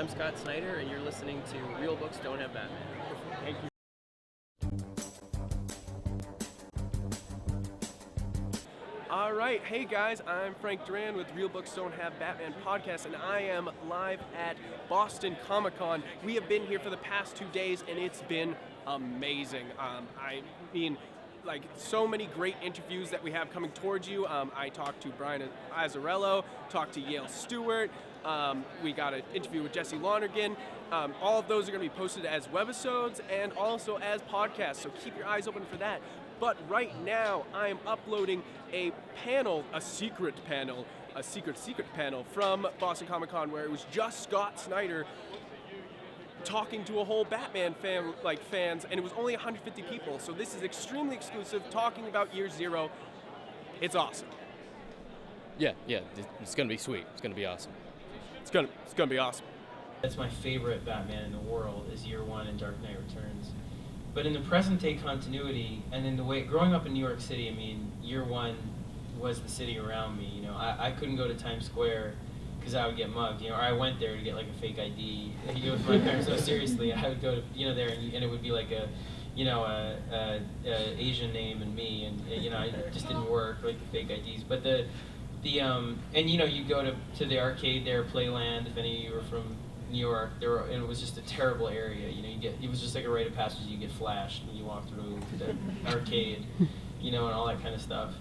I'm Scott Snyder, and you're listening to Real Books Don't Have Batman. Thank you. All right, hey guys, I'm Frank Duran with Real Books Don't Have Batman podcast, and I am live at Boston Comic-Con. We have been here for the past 2 days, and it's been amazing. I mean, like, so many great interviews that we have coming towards you. I talked to Brian Azzarello, talked to Yale Stewart. We got an interview with Jesse Lonergan. All of those are going to be posted as webisodes and also as podcasts, so keep your eyes open for that. But right now, I am uploading a panel, a secret panel from Boston Comic-Con, where it was just Scott Snyder talking to a whole Batman fans, and it was only 150 people. So this is extremely exclusive, talking about Year Zero. It's awesome. Yeah, it's gonna be sweet. It's gonna be awesome. It's gonna be awesome. That's my favorite Batman in the world, is Year One and Dark Knight Returns. But in the present day continuity, and in the way, growing up in New York City, I mean, Year One was the city around me. You know, I couldn't go to Times Square because I would get mugged, or I went there to get like a fake ID. With my parents, so seriously, I would go to there, and it would be like a Asian name and me, and it just didn't work, like the fake IDs. But you'd go to the arcade there, Playland, if any of you were from New York, and it was just a terrible area. It was just like a rite of passage. You get flashed when you walk through the arcade, and all that kind of stuff.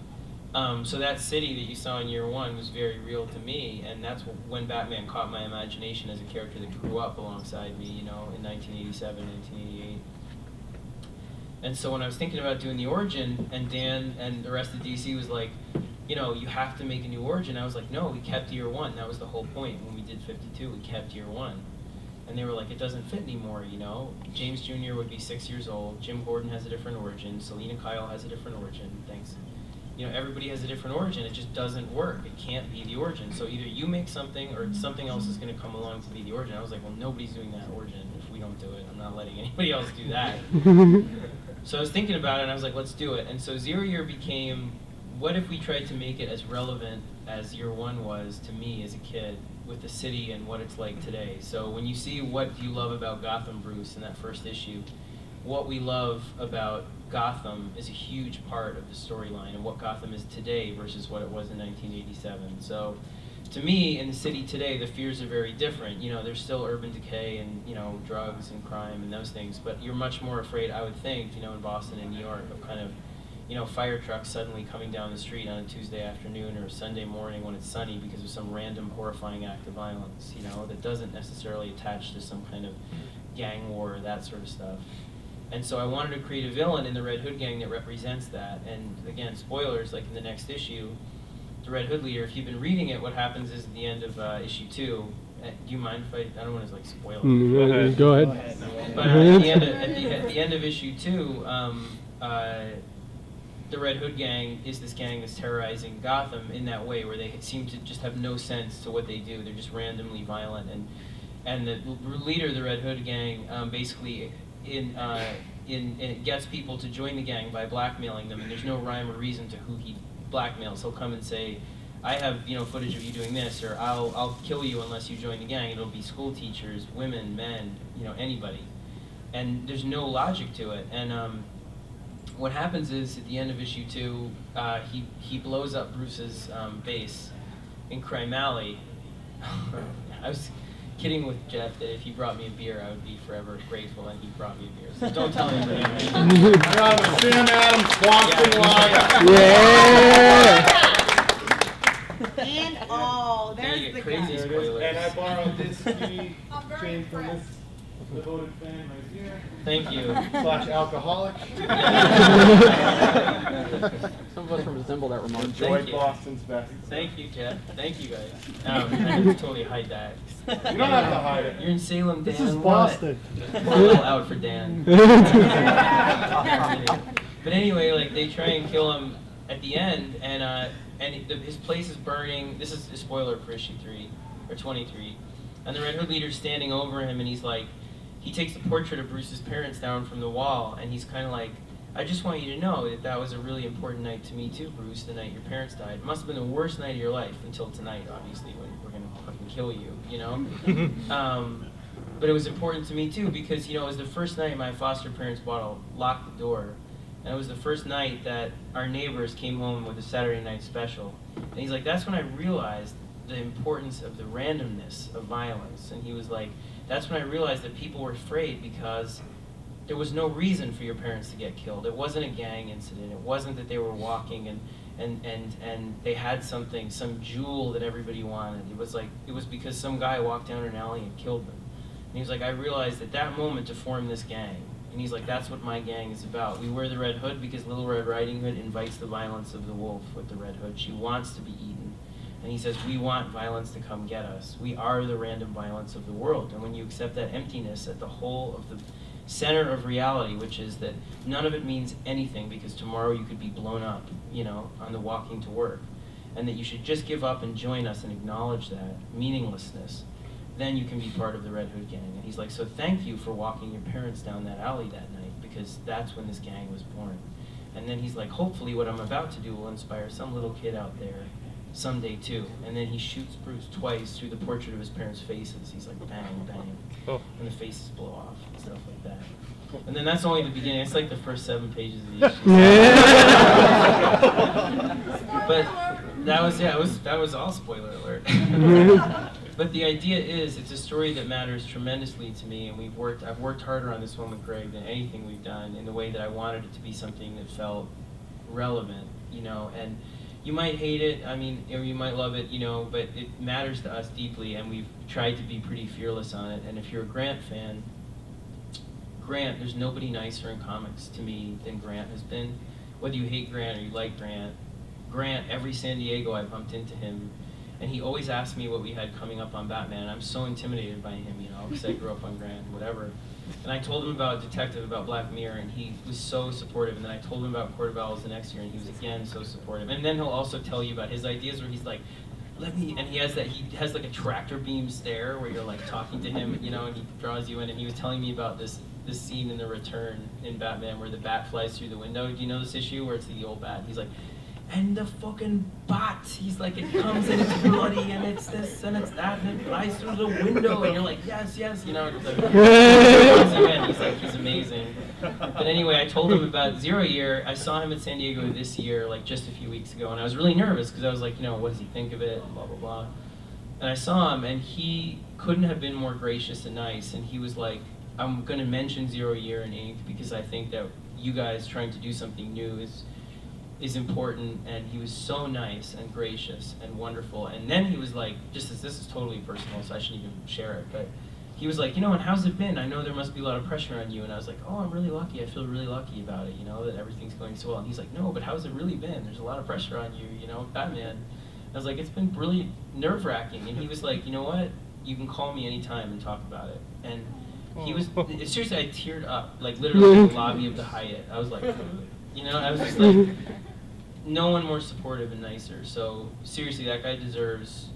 So that city that you saw in Year One was very real to me, and that's when Batman caught my imagination as a character that grew up alongside me, in 1987, 1988. And so when I was thinking about doing the origin, and Dan and the rest of DC was like, you have to make a new origin. I was like, no, we kept Year One. That was the whole point. When we did 52, we kept Year One. And they were like, it doesn't fit anymore, James Jr. would be 6 years old. Jim Gordon has a different origin. Selina Kyle has a different origin. Thanks. Everybody has a different origin. It just doesn't work. It can't be the origin. So either you make something or something else is going to come along to be the origin. I was like, well, nobody's doing that origin. If we don't do it, I'm not letting anybody else do that. So I was thinking about it, and I was like, let's do it. And so Zero Year became, what if we tried to make it as relevant as Year One was to me as a kid with the city and what it's like today? So when you see What Do You Love About Gotham, Bruce, in that first issue, what we love about Gotham is a huge part of the storyline and what Gotham is today versus what it was in 1987. So to me, in the city today, the fears are very different. There's still urban decay and, drugs and crime and those things, but you're much more afraid, I would think, in Boston and New York, of kind of, fire trucks suddenly coming down the street on a Tuesday afternoon or a Sunday morning when it's sunny because of some random horrifying act of violence, that doesn't necessarily attach to some kind of gang war or that sort of stuff. And so I wanted to create a villain in the Red Hood gang that represents that. And again, spoilers, like in the next issue, the Red Hood leader, if you've been reading it, what happens is at the end of issue 2, do you mind if I don't want to spoil it? Go ahead. But at the end of issue 2, the Red Hood gang is this gang that's terrorizing Gotham in that way, where they seem to just have no sense to what they do. They're just randomly violent, and the leader of the Red Hood gang basically it gets people to join the gang by blackmailing them, and there's no rhyme or reason to who he blackmails. He'll come and say, I have footage of you doing this, or I'll kill you unless you join the gang. It'll be school teachers, women, men, anybody, and there's no logic to it. And what happens is at the end of issue 2, he blows up Bruce's base in Crime Alley. I was kidding with Jeff that if he brought me a beer, I would be forever grateful, and he brought me a beer. So don't tell anybody. Sam Adams, Boston Yeah. And all. Now There's you the get crazy guy. spoilers. And I borrowed this key chain from this devoted fan right here. Thank you. /alcoholic. Some of us resemble that remark. Enjoy Thank you. Boston's best. Thank you, Jeff. Thank you, guys. I can totally hide that. You don't have to hide it. You're in Salem, Dan. This is what? Boston. Pour a little out for Dan. But anyway, they try and kill him at the end, and his place is burning. This is a spoiler for issue 3 or 23, and the Red Hood leader's standing over him, and he's like, he takes the portrait of Bruce's parents down from the wall, and he's kind of like, I just want you to know that was a really important night to me too, Bruce, the night your parents died. It must have been the worst night of your life until tonight, obviously, when we're going to fucking kill you. you know? But it was important to me too because, you know, it was the first night my foster parents locked the door. And it was the first night that our neighbors came home with a Saturday night special. And he's like, that's when I realized the importance of the randomness of violence. And he was like, that's when I realized that people were afraid because there was no reason for your parents to get killed. It wasn't a gang incident. It wasn't that they were walking and they had something, some jewel that everybody wanted. It was because some guy walked down an alley and killed them. And he was like, I realized at that moment to form this gang. And he's like, that's what my gang is about. We wear the red hood because Little Red Riding Hood invites the violence of the wolf with the red hood. She wants to be eaten. And he says, we want violence to come get us. We are the random violence of the world. And when you accept that emptiness at the whole of the center of reality, which is that none of it means anything because tomorrow you could be blown up, you know, on the walking to work, and that you should just give up and join us and acknowledge that meaninglessness, then you can be part of the Red Hood gang. And he's like, so thank you for walking your parents down that alley that night because that's when this gang was born. And then he's like, hopefully what I'm about to do will inspire some little kid out there someday too. And then he shoots Bruce twice through the portrait of his parents' faces. He's like, bang, bang. And the faces blow off and stuff like that. And then that's only the beginning. It's like the first 7 pages of the issue. But that was all spoiler alert. But the idea is, it's a story that matters tremendously to me, and I've worked harder on this one with Greg than anything we've done in the way that I wanted it to be something that felt relevant, you know. And you might hate it, I mean, or you might love it, you know, but it matters to us deeply, and we've tried to be pretty fearless on it. And if you're a Grant fan, there's nobody nicer in comics to me than Grant has been. Whether you hate Grant or you like Grant, every San Diego I bumped into him, and he always asked me what we had coming up on Batman. I'm so intimidated by him, you know, because I grew up on Grant, whatever. And I told him about Detective, about Black Mirror, and he was so supportive. And then I told him about Portobello's the next year, and he was again so supportive. And then he'll also tell you about his ideas where he's like, and he has like a tractor beam stare where you're like talking to him, you know, and he draws you in. And he was telling me about this scene in The Return in Batman where the bat flies through the window. Do you know this issue where it's the old bat? He's like, and the fucking bat, he's like, it comes and it's bloody and it's this and it's that and it flies through the window, and you're like, yes, you know, it's like, he's amazing. But anyway, I told him about 0 Year. I saw him at San Diego this year, like just a few weeks ago, and I was really nervous because I was like, you know, what does he think of it, and blah, blah, blah. And I saw him, and he couldn't have been more gracious and nice, and he was like, I'm gonna mention 0 Year in ink because I think that you guys trying to do something new is important. And he was so nice and gracious and wonderful. And then he was like, just as this is totally personal, so I shouldn't even share it, but he was like, you know, and how's it been? I know there must be a lot of pressure on you. And I was like, oh, I'm really lucky. I feel really lucky about it, you know, that everything's going so well. And he's like, no, but how's it really been? There's a lot of pressure on you, you know, Batman. And I was like, it's been really nerve-wracking. And he was like, you know what? You can call me anytime and talk about it. And he was, seriously, I teared up, like literally in the lobby of the Hyatt. I was like, you know, I was just like, no one more supportive and nicer. So seriously, that guy deserves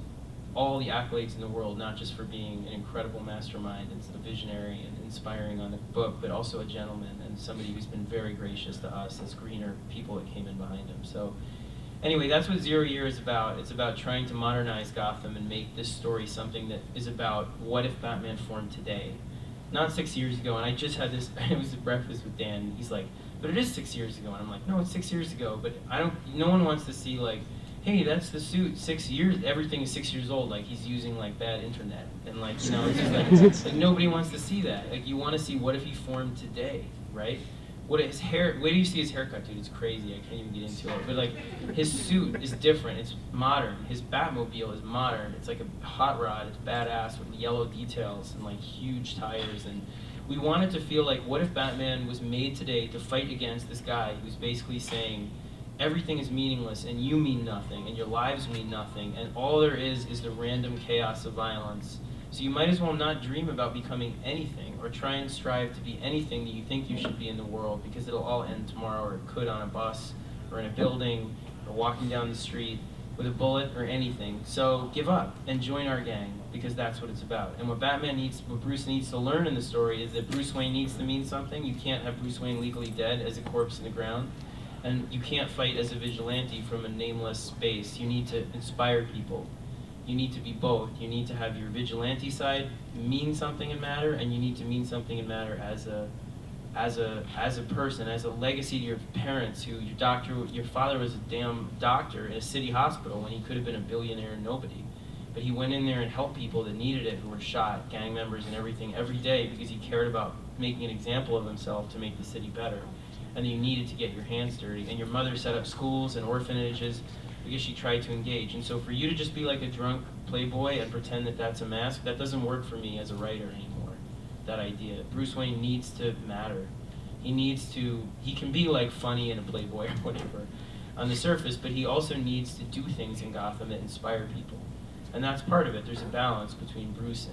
all the accolades in the world, not just for being an incredible mastermind and a visionary and inspiring on the book, but also a gentleman and somebody who's been very gracious to us as greener people that came in behind him. So anyway, that's what 0 Year is about. It's about trying to modernize Gotham and make this story something that is about what if Batman formed today, not 6 years ago. And I just had this, it was a breakfast with Dan, and he's like, but it is 6 years ago. And I'm like, no, it's 6 years ago, but no one wants to see like, hey, that's the suit, 6 years, everything is 6 years old, like he's using like bad internet. And like, you know, it's just like nobody wants to see that. Like you want to see what if he formed today, right? What his hair, wait till you see his haircut, dude, it's crazy, I can't even get into it. But like, his suit is different, it's modern. His Batmobile is modern, it's like a hot rod, it's badass with yellow details and like huge tires. And we wanted to feel like, what if Batman was made today to fight against this guy who's basically saying, everything is meaningless and you mean nothing and your lives mean nothing and all there is the random chaos of violence. So you might as well not dream about becoming anything or try and strive to be anything that you think you should be in the world, because it'll all end tomorrow, or it could on a bus or in a building or walking down the street with a bullet or anything. So give up and join our gang, because that's what it's about. And what Bruce needs to learn in the story is that Bruce Wayne needs to mean something. You can't have Bruce Wayne legally dead as a corpse in the ground. And you can't fight as a vigilante from a nameless space. You need to inspire people. You need to be both. You need to have your vigilante side mean something and matter, and you need to mean something and matter as a person, as a legacy to your parents. Your father was a damn doctor in a city hospital when he could have been a billionaire and nobody. But he went in there and helped people that needed it, who were shot, gang members and everything, every day, because he cared about making an example of himself to make the city better. And you needed to get your hands dirty. And your mother set up schools and orphanages because she tried to engage. And so for you to just be like a drunk playboy and pretend that that's a mask, that doesn't work for me as a writer anymore, that idea. Bruce Wayne needs to matter. He can be like funny and a playboy or whatever on the surface, but he also needs to do things in Gotham that inspire people. And that's part of it. There's a balance between Bruce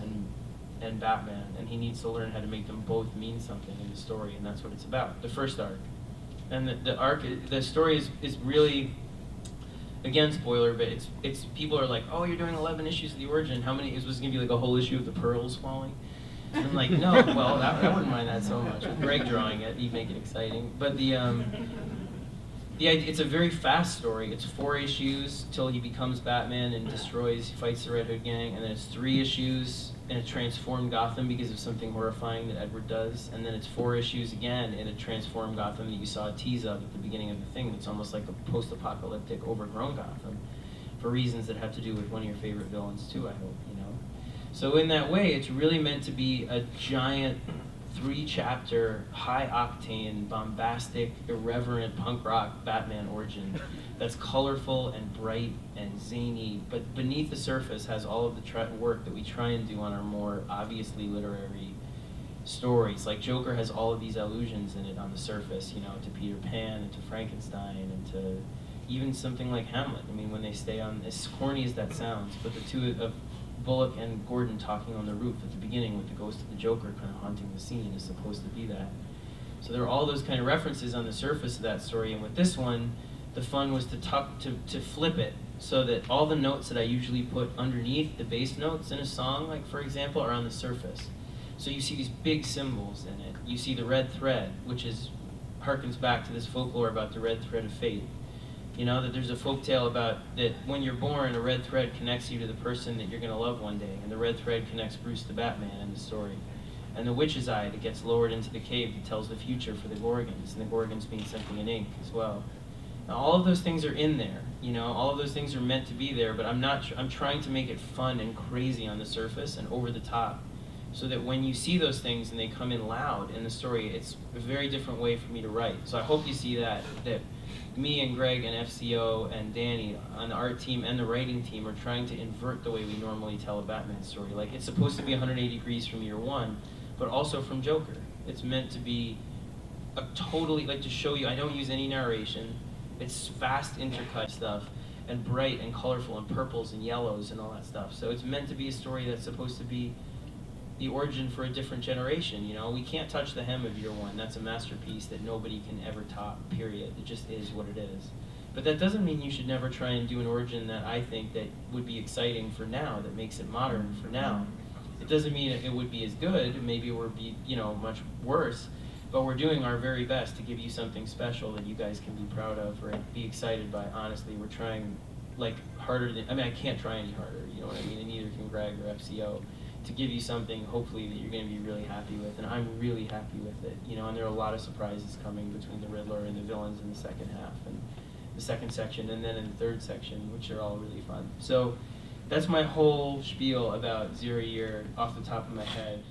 and Batman, and he needs to learn how to make them both mean something in the story, and that's what it's about, the first arc. And the story is really, again, spoiler, but it's people are like, oh, you're doing 11 issues of the origin. How many? Is this going to be like a whole issue of the pearls falling? And I'm like, no, well, I wouldn't mind that so much. With Greg drawing it, he'd make it exciting. But the idea, it's a very fast story. It's 4 issues till he becomes Batman and fights the Red Hood gang, and then it's 3 issues in a transformed Gotham because of something horrifying that Edward does, and then it's 4 issues again in a transformed Gotham that you saw a tease of at the beginning of the thing. It's almost like a post-apocalyptic, overgrown Gotham, for reasons that have to do with one of your favorite villains too, I hope, you know. So in that way, it's really meant to be a giant 3-chapter, high-octane, bombastic, irreverent punk rock Batman origin that's colorful and bright and zany, but beneath the surface has all of the work that we try and do on our more obviously literary stories. Like Joker has all of these allusions in it on the surface, you know, to Peter Pan and to Frankenstein and to even something like Hamlet. I mean, when they stay on, as corny as that sounds, but the two of Bullock and Gordon talking on the roof at the beginning with the ghost of the Joker kind of haunting the scene is supposed to be that. So there are all those kind of references on the surface of that story, and with this one, the fun was to flip it so that all the notes that I usually put underneath the bass notes in a song, like for example, are on the surface. So you see these big symbols in it. You see the red thread, which harkens back to this folklore about the red thread of fate. You know, that there's a folktale about that when you're born, a red thread connects you to the person that you're going to love one day, and the red thread connects Bruce to Batman in the story. And the witch's eye that gets lowered into the cave that tells the future for the Gorgons, and the Gorgons mean something in ink as well. Now, all of those things are in there, you know, all of those things are meant to be there, but I'm trying to make it fun and crazy on the surface and over the top, so that when you see those things and they come in loud in the story, it's a very different way for me to write. So I hope you see that me and Greg and FCO and Danny on the art team and the writing team are trying to invert the way we normally tell a Batman story. Like, it's supposed to be 180 degrees from year one, but also from Joker. It's meant to be a totally, like, to show you, I don't use any narration. It's fast intercut stuff and bright and colorful and purples and yellows and all that stuff. So it's meant to be a story that's supposed to be the origin for a different generation, you know? We can't touch the hem of year one. That's a masterpiece that nobody can ever top, period. It just is what it is. But that doesn't mean you should never try and do an origin that I think that would be exciting for now, that makes it modern for now. It doesn't mean it would be as good, maybe it would be, you know, much worse, but we're doing our very best to give you something special that you guys can be proud of or be excited by. Honestly, we're trying, like, harder than, I mean, I can't try any harder, you know what I mean, and neither can Greg or FCO, to give you something, hopefully, that you're going to be really happy with, and I'm really happy with it, you know, and there are a lot of surprises coming between the Riddler and the villains in the second half, and the second section, and then in the third section, which are all really fun. So that's my whole spiel about Zero Year off the top of my head.